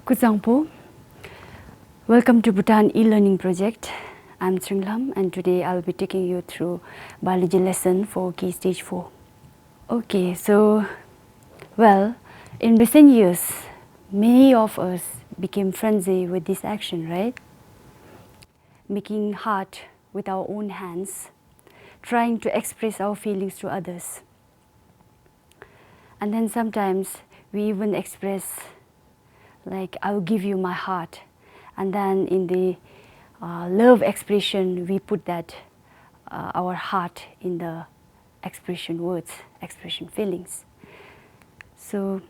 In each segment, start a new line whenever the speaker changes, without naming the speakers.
Kutsangpo. Welcome to Bhutan e-learning project. I'm Sringlam and today I'll be taking you through biology lesson for Key Stage 4. Okay, so in recent years, many of us became frenzy with this action, right? Making art with our own hands, trying to express our feelings to others. And then sometimes we even express like, I'll give you my heart. And then in the love expression, we put that our heart in the expression words, expression feelings. So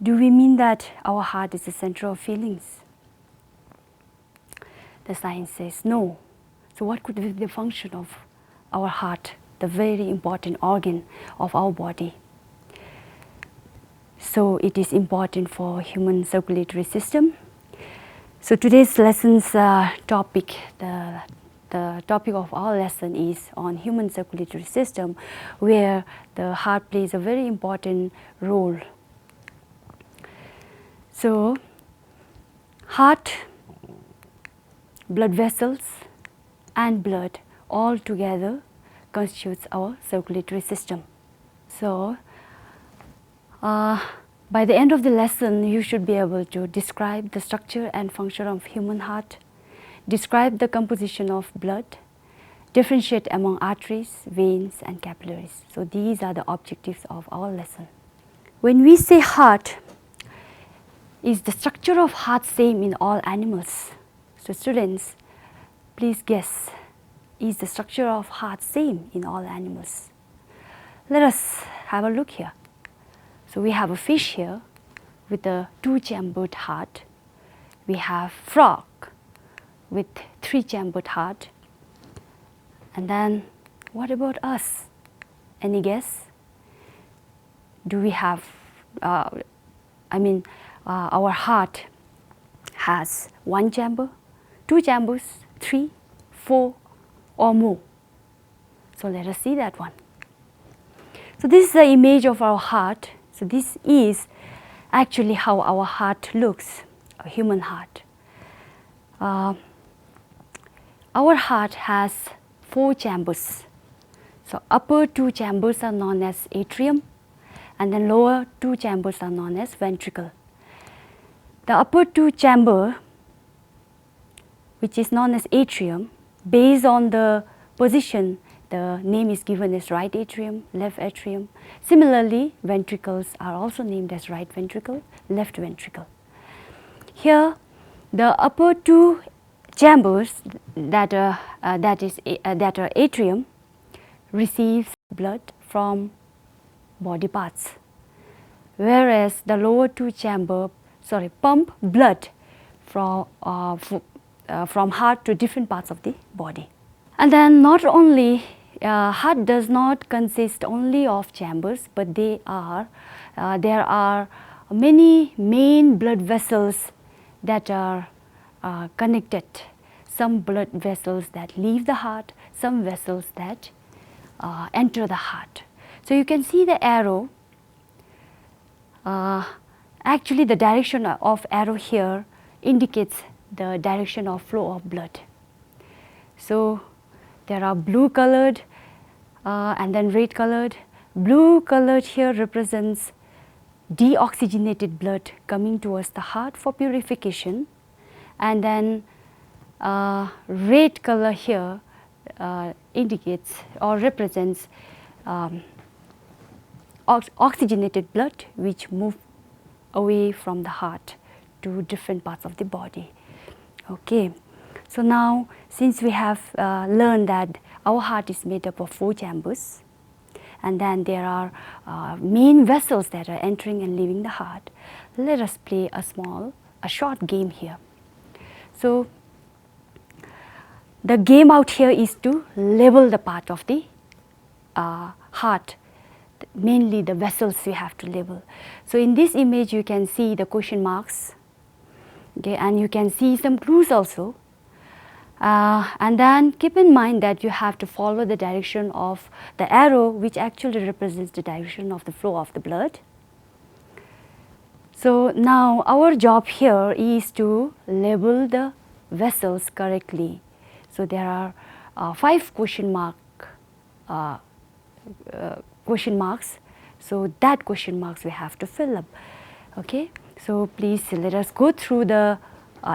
do we mean that our heart is the center of feelings? The science says no. So what could be the function of our heart, the very important organ of our body? So it is important for human circulatory system. So today's lesson's topic, the topic of our lesson is on human circulatory system, where the heart plays a very important role. So heart, blood vessels and blood all together constitutes our circulatory system. So by the end of the lesson, you should be able to describe the structure and function of human heart, describe the composition of blood, differentiate among arteries, veins and capillaries. So these are the objectives of our lesson. When we say heart, is the structure of heart same in all animals? So students, please guess, is the structure of heart same in all animals? Let us have a look here. So we have a fish here with a two-chambered heart. We have frog with three-chambered heart. And then what about us? Any guess? Do we have, our heart has one chamber, two chambers, three, four or more? So let us see that one. So this is the image of our heart. So this is actually how our heart looks, a human heart. Our heart has four chambers. So upper two chambers are known as atrium, and then lower two chambers are known as ventricle. The upper two chamber, which is known as atrium, based on the position, the name is given as right atrium, left atrium. Similarly, ventricles are also named as right ventricle, left ventricle. Here, the upper two chambers that are atrium receives blood from body parts, whereas the lower two chamber pump blood from heart to different parts of the body. And then not only heart does not consist only of chambers, but there are many main blood vessels that are connected. Some blood vessels that leave the heart, some vessels that enter the heart. So you can see the arrow. Actually, the direction of arrow here indicates the direction of flow of blood. So there are blue colored and then red colored. Blue colored here represents deoxygenated blood coming towards the heart for purification, and then red color here indicates or represents oxygenated blood which move away from the heart to different parts of the body. Okay. So now, since we have learned that our heart is made up of four chambers, and then there are main vessels that are entering and leaving the heart, let us play a short game here. So the game out here is to label the part of the heart, mainly the vessels we have to label. So in this image, you can see the question marks, okay, and you can see some clues also. And then keep in mind that you have to follow the direction of the arrow, which actually represents the direction of the flow of the blood. So now our job here is to label the vessels correctly. So there are 5 question marks. So that question marks we have to fill up. Okay. So please let us go through the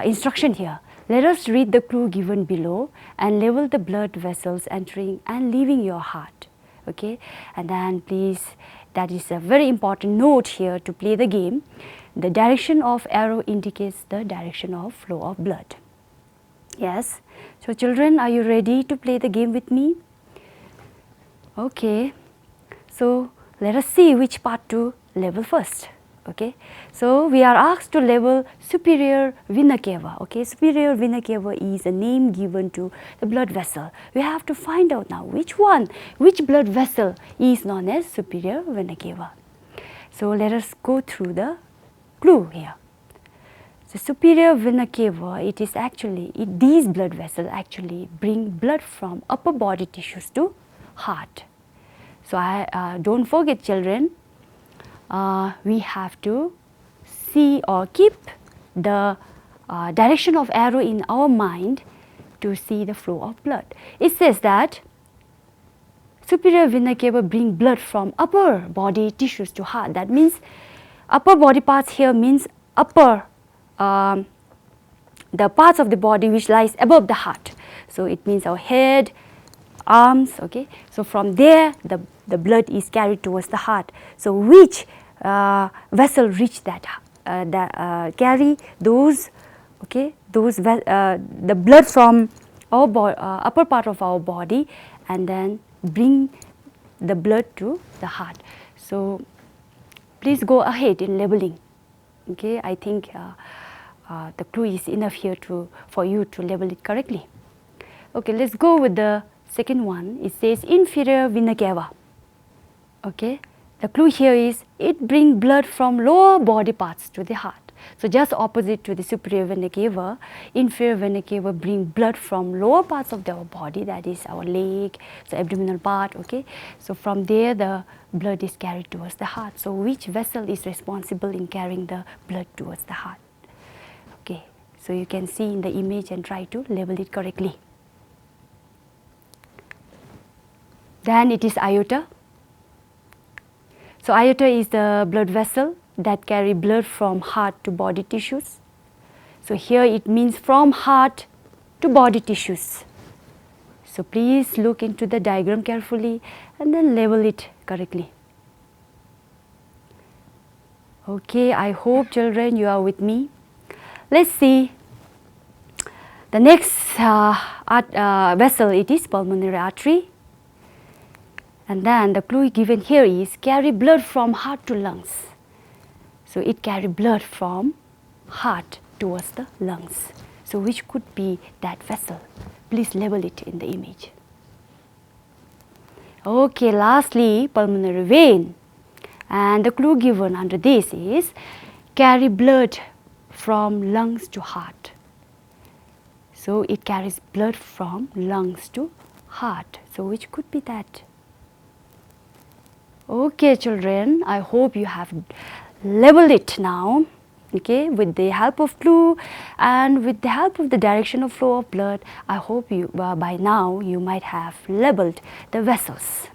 instruction here. Let us read the clue given below and label the blood vessels entering and leaving your heart. Okay. And then please, that is a very important note here to play the game. The direction of arrow indicates the direction of flow of blood. Yes. So children, are you ready to play the game with me? Okay. So let us see which part to label first. Okay. So we are asked to label superior vena cava. Okay. Superior vena cava is a name given to the blood vessel. We have to find out now which blood vessel is known as superior vena cava. So let us go through the clue here. So superior vena cava, it is actually, these blood vessels actually bring blood from upper body tissues to heart. So don't forget children, we have to see or keep the direction of arrow in our mind to see the flow of blood. It says that superior vena cava bring blood from upper body tissues to heart. That means upper body parts here means upper, the parts of the body which lies above the heart. So it means our head, arms. Okay. So from there the blood is carried towards the heart. So which vessel reach that carry those, okay, the blood from our upper part of our body and then bring the blood to the heart. So please go ahead in labeling. Okay, I think the clue is enough here for you to label it correctly. Okay, let's go with the second one. It says inferior vena cava. Okay, the clue here is it brings blood from lower body parts to the heart. So just opposite to the superior vena cava, inferior vena cava bring blood from lower parts of our body, that is our leg, the abdominal part. Okay, so from there the blood is carried towards the heart. So which vessel is responsible in carrying the blood towards the heart? Okay, so you can see in the image and try to label it correctly. Then it is aorta. So aorta is the blood vessel that carry blood from heart to body tissues. So here it means from heart to body tissues. So please look into the diagram carefully and then label it correctly. Okay, I hope children you are with me. Let's see the next vessel. It is pulmonary artery. And then the clue given here is carry blood from heart to lungs. So it carry blood from heart towards the lungs. So which could be that vessel? Please label it in the image. Okay, lastly pulmonary vein. And the clue given under this is carry blood from lungs to heart. So it carries blood from lungs to heart. So which could be that? Okay children, I hope you have labeled it now. Okay, with the help of clue and with the help of the direction of flow of blood, I hope you by now you might have labeled the vessels.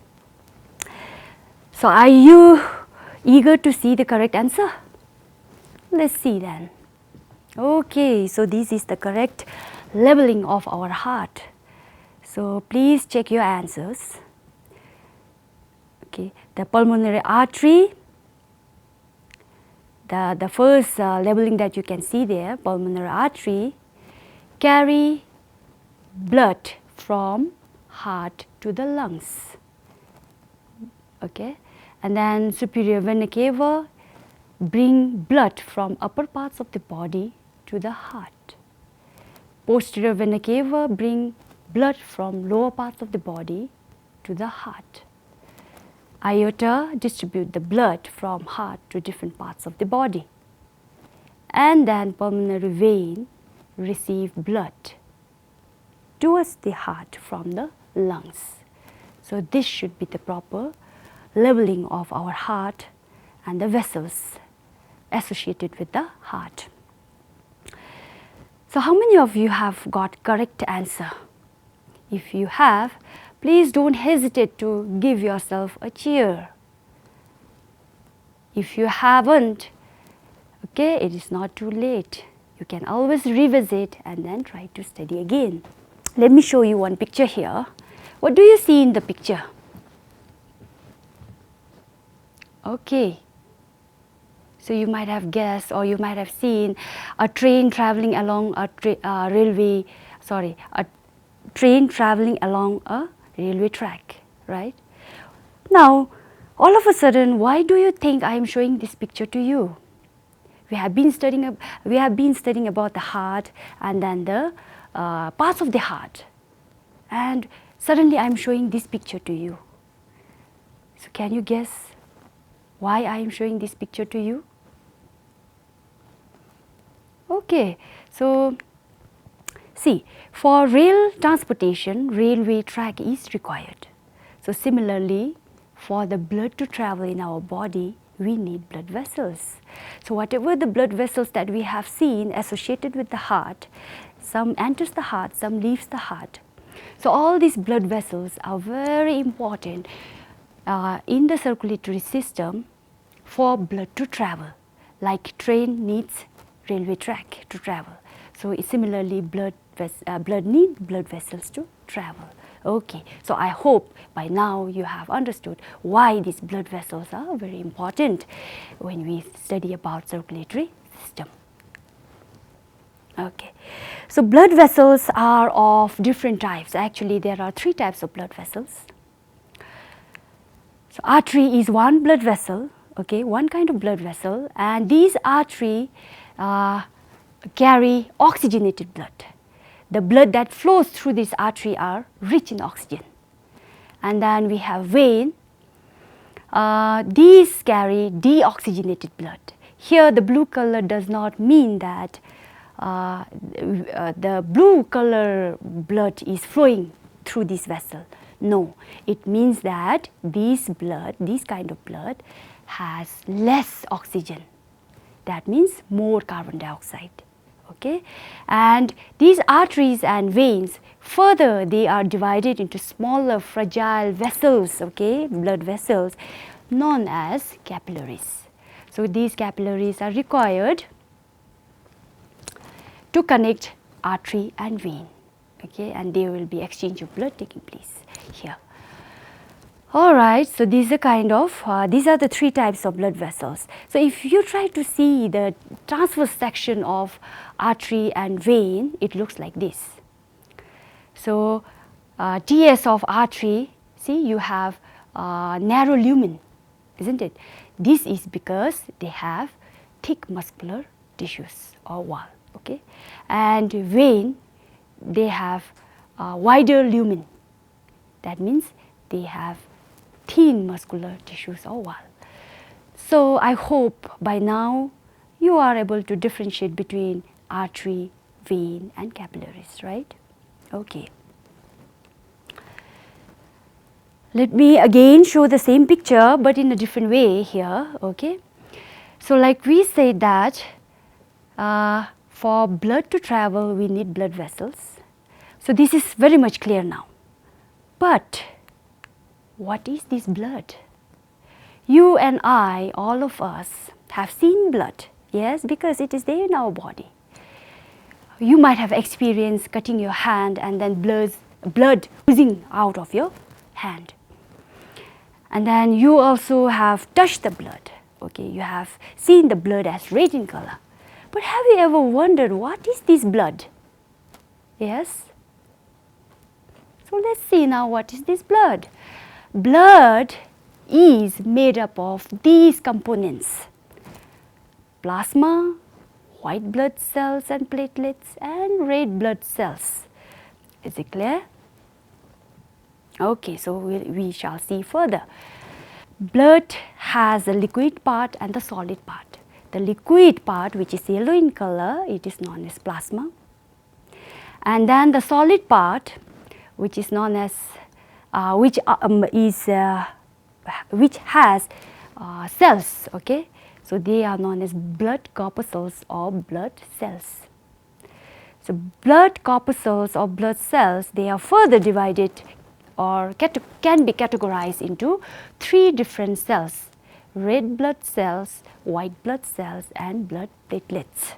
So are you eager to see the correct answer? Let's see then. Okay, so this is the correct labeling of our heart. So please check your answers. Okay, the pulmonary artery, the first labeling that you can see there, pulmonary artery, carry blood from heart to the lungs. Okay, and then superior vena cava bring blood from upper parts of the body to the heart. Posterior vena cava bring blood from lower parts of the body to the heart. Aorta distribute the blood from heart to different parts of the body. And then pulmonary vein receive blood towards the heart from the lungs. So this should be the proper labeling of our heart and the vessels associated with the heart. So how many of you have got correct answer? If you have, please don't hesitate to give yourself a cheer. If you haven't, okay, it is not too late. You can always revisit and then try to study again. Let me show you one picture here. What do you see in the picture? Okay. So you might have guessed, or you might have seen a train traveling along a train traveling along a railway track, right? Now, all of a sudden, why do you think I am showing this picture to you? We have been studying about the heart and then the parts of the heart, and suddenly I am showing this picture to you. So can you guess why I am showing this picture to you? Okay, so see, for rail transportation, railway track is required. So similarly, for the blood to travel in our body, we need blood vessels. So whatever the blood vessels that we have seen associated with the heart, some enters the heart, some leaves the heart. So all these blood vessels are very important in the circulatory system for blood to travel, like train needs railway track to travel. So similarly, blood needs blood vessels to travel. Okay, so I hope by now you have understood why these blood vessels are very important when we study about circulatory system. Okay, so blood vessels are of different types. Actually, there are 3 types of blood vessels. So artery is one blood vessel, okay, one kind of blood vessel, and these artery carry oxygenated blood. The blood that flows through this artery are rich in oxygen. And then we have vein. These carry deoxygenated blood. Here the blue color does not mean that the blue color blood is flowing through this vessel. No, it means that this kind of blood has less oxygen. That means more carbon dioxide. Okay, and these arteries and veins, further they are divided into smaller fragile vessels, okay, blood vessels known as capillaries. So these capillaries are required to connect artery and vein, okay, and there will be exchange of blood taking place here. All right, so these are the 3 types of blood vessels. So if you try to see the transverse section of artery and vein, it looks like this. So TS of artery, see, you have narrow lumen, isn't it? This is because they have thick muscular tissues or wall, okay, and vein, they have wider lumen. That means they have thin muscular tissues or wall. So I hope by now you are able to differentiate between artery, vein and capillaries, right? Okay. Let me again show the same picture but in a different way here, okay. So like we said that for blood to travel we need blood vessels. So this is very much clear now. But what is this blood? You and I, all of us, have seen blood, yes, because it is there in our body. You might have experienced cutting your hand and then blood oozing out of your hand. And then you also have touched the blood, okay, you have seen the blood as red in color. But have you ever wondered what is this blood? Yes? So let's see now what is this blood. Blood is made up of these components: plasma, white blood cells and platelets, and red blood cells. Is it clear? Okay, so we shall see further. Blood has a liquid part and the solid part. The liquid part, which is yellow in color, it is known as plasma. And then the solid part, which is known as which has cells, okay. So they are known as blood corpuscles or blood cells. So blood corpuscles or blood cells, they are further divided or can be categorized into 3 different cells: red blood cells, white blood cells, and blood platelets.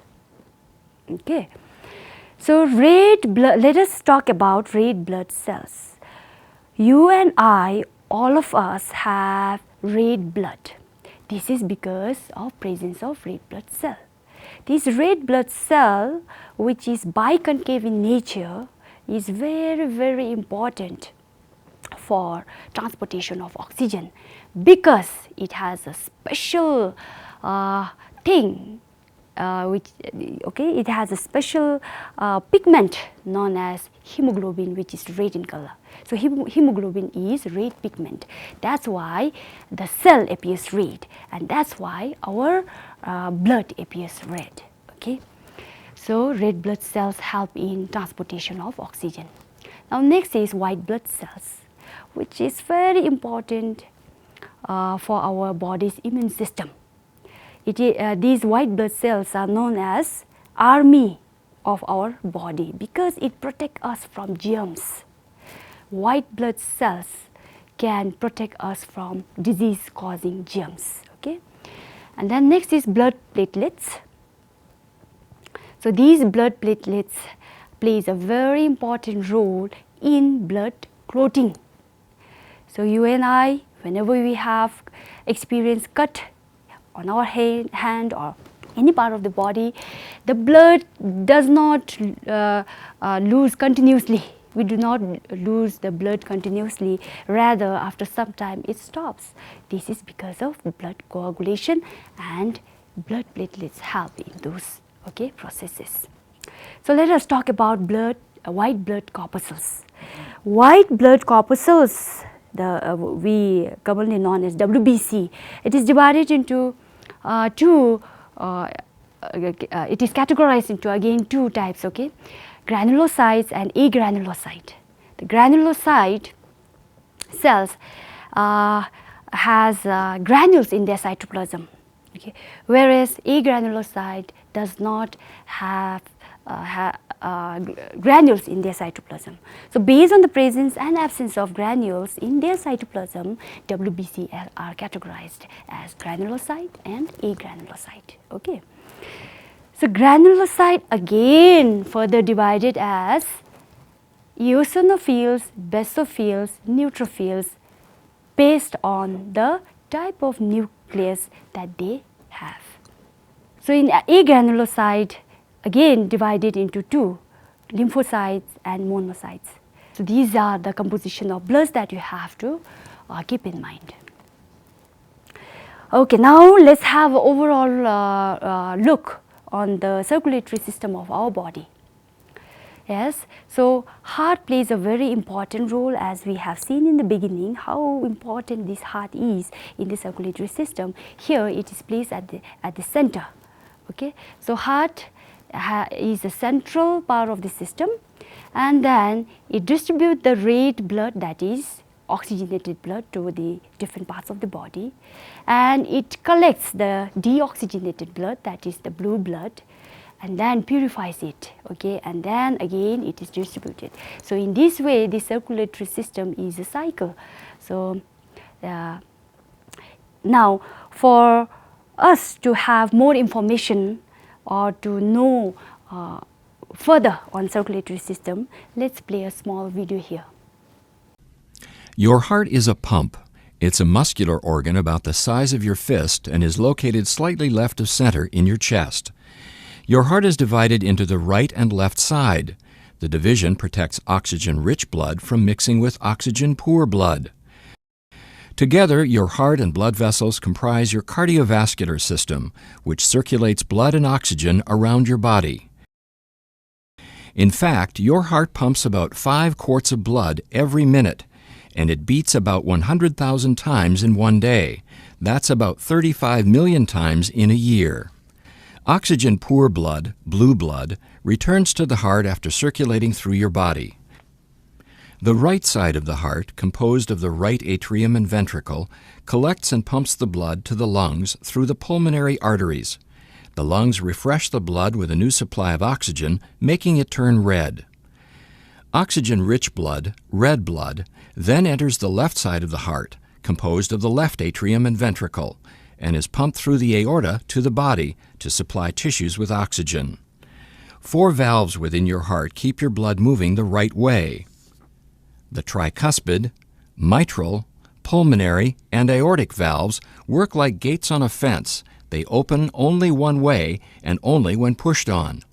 Okay. So let us talk about red blood cells. You and I, all of us have red blood. This is because of presence of red blood cell. This red blood cell, which is biconcave in nature, is very, very important for transportation of oxygen, because it has a special thing it has a special pigment known as hemoglobin, which is red in color. So hemoglobin is red pigment. That's why the cell appears red, and that's why our blood appears red. Okay. So red blood cells help in transportation of oxygen. Now next is white blood cells, which is very important for our body's immune system. These white blood cells are known as army of our body because it protects us from germs. White blood cells can protect us from disease causing germs. Okay? And then next is blood platelets. So these blood platelets plays a very important role in blood clotting. So you and I, whenever we have experienced cut on our hand or any part of the body, the blood does not lose continuously. We do not lose the blood continuously. Rather, after some time, it stops. This is because of blood coagulation, and blood platelets help in those processes. So let us talk about white blood corpuscles. White blood corpuscles, we commonly known as WBC, it is divided into it is categorized into again 2 types, okay? Granulocytes and agranulocyte. The granulocyte cells has granules in their cytoplasm, okay? Whereas agranulocyte does not have granules in their cytoplasm. So based on the presence and absence of granules in their cytoplasm, WBC are categorized as granulocyte and agranulocyte. Okay. So granulocyte again further divided as eosinophils, basophils, neutrophils based on the type of nucleus that they have. So in agranulocyte, again divided into 2, lymphocytes and monocytes. So these are the composition of bloods that you have to keep in mind. Okay, now let's have an overall look on the circulatory system of our body. Yes, so heart plays a very important role, as we have seen in the beginning how important this heart is in the circulatory system. Here it is placed at the center. Okay, so heart is a central part of the system, and then it distributes the red blood, that is oxygenated blood, to the different parts of the body, and it collects the deoxygenated blood, that is the blue blood, and then purifies it, okay, and then again it is distributed. So in this way the circulatory system is a cycle. So now for us to have more information or to know further on circulatory system, let's play a small video here.
Your heart is a pump. It's a muscular organ about the size of your fist and is located slightly left of center in your chest. Your heart is divided into the right and left side. The division protects oxygen-rich blood from mixing with oxygen-poor blood. Together, your heart and blood vessels comprise your cardiovascular system, which circulates blood and oxygen around your body. In fact, your heart pumps about 5 quarts of blood every minute, and it beats about 100,000 times in one day. That's about 35 million times in a year. Oxygen-poor blood, blue blood, returns to the heart after circulating through your body. The right side of the heart, composed of the right atrium and ventricle, collects and pumps the blood to the lungs through the pulmonary arteries. The lungs refresh the blood with a new supply of oxygen, making it turn red. Oxygen-rich blood, red blood, then enters the left side of the heart, composed of the left atrium and ventricle, and is pumped through the aorta to the body to supply tissues with oxygen. 4 valves within your heart keep your blood moving the right way. The tricuspid, mitral, pulmonary, and aortic valves work like gates on a fence. They open only one way and only when pushed on.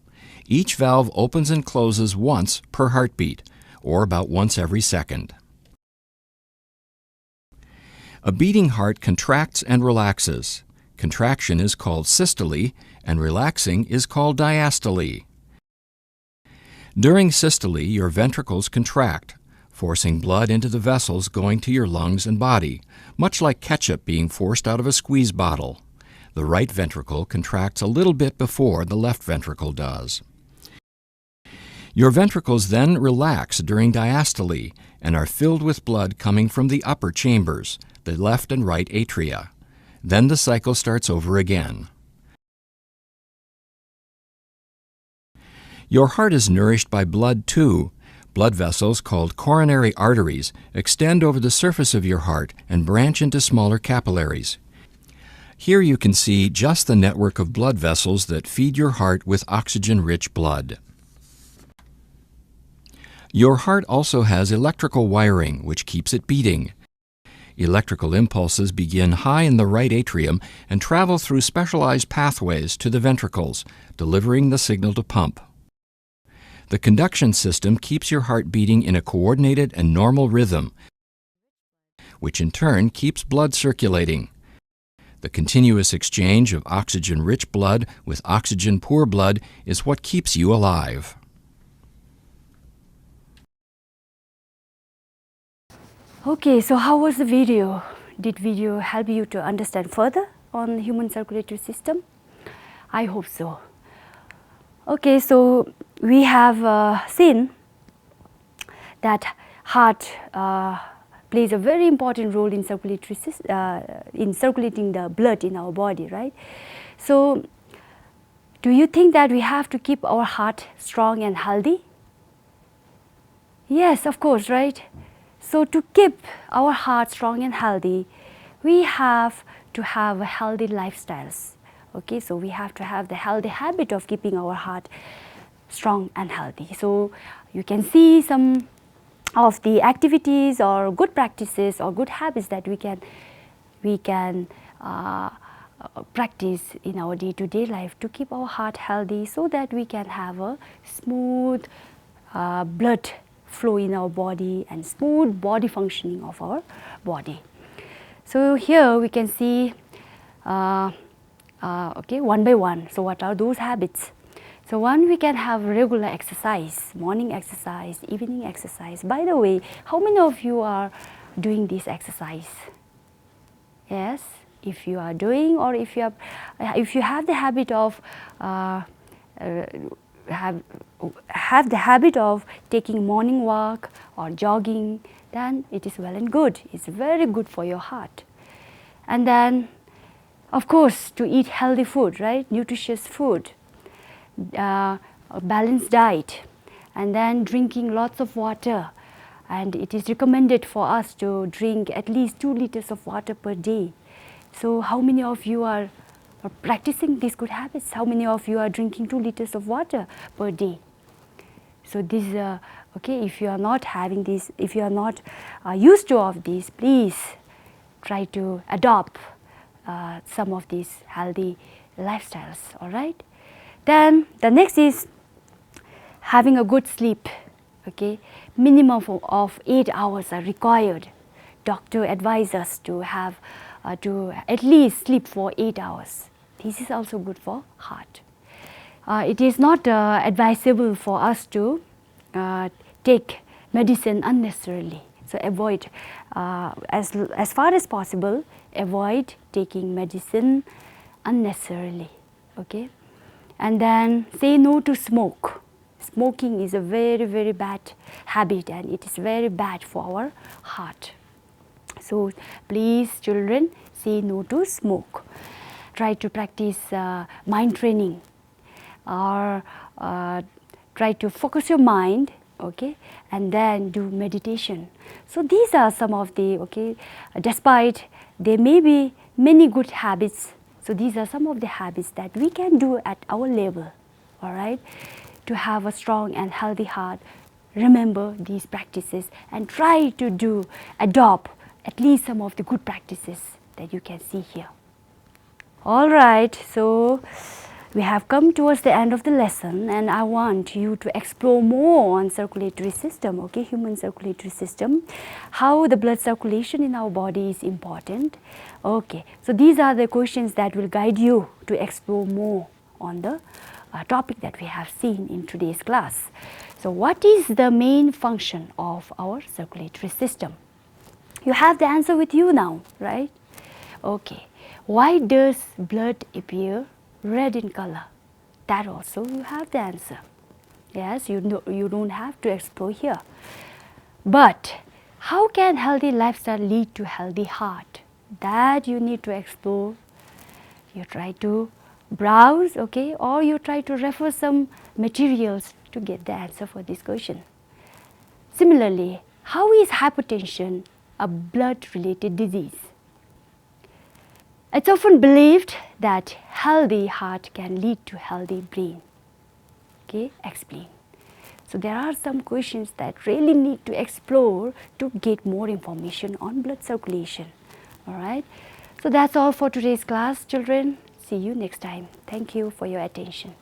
Each valve opens and closes once per heartbeat, or about once every second. A beating heart contracts and relaxes. Contraction is called systole, and relaxing is called diastole. During systole, your ventricles contract, forcing blood into the vessels going to your lungs and body, much like ketchup being forced out of a squeeze bottle. The right ventricle contracts a little bit before the left ventricle does. Your ventricles then relax during diastole and are filled with blood coming from the upper chambers, the left and right atria. Then the cycle starts over again. Your heart is nourished by blood too. Blood vessels called coronary arteries extend over the surface of your heart and branch into smaller capillaries. Here you can see just the network of blood vessels that feed your heart with oxygen-rich blood. Your heart also has electrical wiring, which keeps it beating. Electrical impulses begin high in the right atrium and travel through specialized pathways to the ventricles, delivering the signal to pump. The conduction system keeps your heart beating in a coordinated and normal rhythm, which in turn keeps blood circulating. The continuous exchange of oxygen-rich blood with oxygen-poor blood is what keeps you alive.
Okay, so how was the video? Did video help you to understand further on the human circulatory system? I hope so. Okay, so we have seen that heart plays a very important role in circulatory in circulating the blood in our body, right? So, do you think that we have to keep our heart strong and healthy? Yes, of course, right? So, to keep our heart strong and healthy, we have to have healthy lifestyles. Okay, so we have to have the healthy habit of keeping our heart strong and healthy. So, you can see some of the activities or good practices or good habits that we can practice in our day-to-day life to keep our heart healthy, so that we can have a smooth blood flow in our body and smooth body functioning of our body. So here we can see okay, one by one. So what are those habits? So one, we can have regular exercise, morning exercise, evening exercise. By the way, how many of you are doing this exercise? Yes, if you are doing, or if you have the habit of have the habit of taking morning walk or jogging, then it is well and good. It's very good for your heart. And then, of course, to eat healthy food, right? Nutritious food. A balanced diet, and then drinking lots of water, and it is recommended for us to drink at least 2 liters of water per day. So how many of you are practicing these good habits? How many of you are drinking 2 liters of water per day? So this okay, if you are not having this, if you are not used to of these, please try to adopt some of these healthy lifestyles. All right. Then the next is having a good sleep. Okay, minimum of 8 hours are required. Doctor advises us to have to at least sleep for 8 hours. This is also good for heart. It is not advisable for us to take medicine unnecessarily. So avoid, as far as possible, avoid taking medicine unnecessarily. Okay. And then say no to smoke. Smoking is a very, very bad habit, and it is very bad for our heart. So please children, say no to smoke. Try to practice mind training, or try to focus your mind, okay, and then do meditation. So these are some of the, okay, despite there may be many good habits, so these are some of the habits that we can do at our level, all right, to have a strong and healthy heart. Remember these practices and try to adopt at least some of the good practices that you can see here. All right, so we have come towards the end of the lesson, and I want you to explore more on circulatory system, okay, human circulatory system, how the blood circulation in our body is important. Okay, so these are the questions that will guide you to explore more on the topic that we have seen in today's class. So what is the main function of our circulatory system? You have the answer with you now, right? Okay, why does blood appear red in color? That also you have the answer. Yes, you don't have to explore here. But how can healthy lifestyle lead to healthy heart? That you need to explore. You try to browse, okay, or you try to refer some materials to get the answer for this question. Similarly, how is hypertension a blood-related disease? It's often believed that healthy heart can lead to healthy brain. Okay, explain. So there are some questions that really need to explore to get more information on blood circulation. All right. So that's all for today's class, children. See you next time. Thank you for your attention.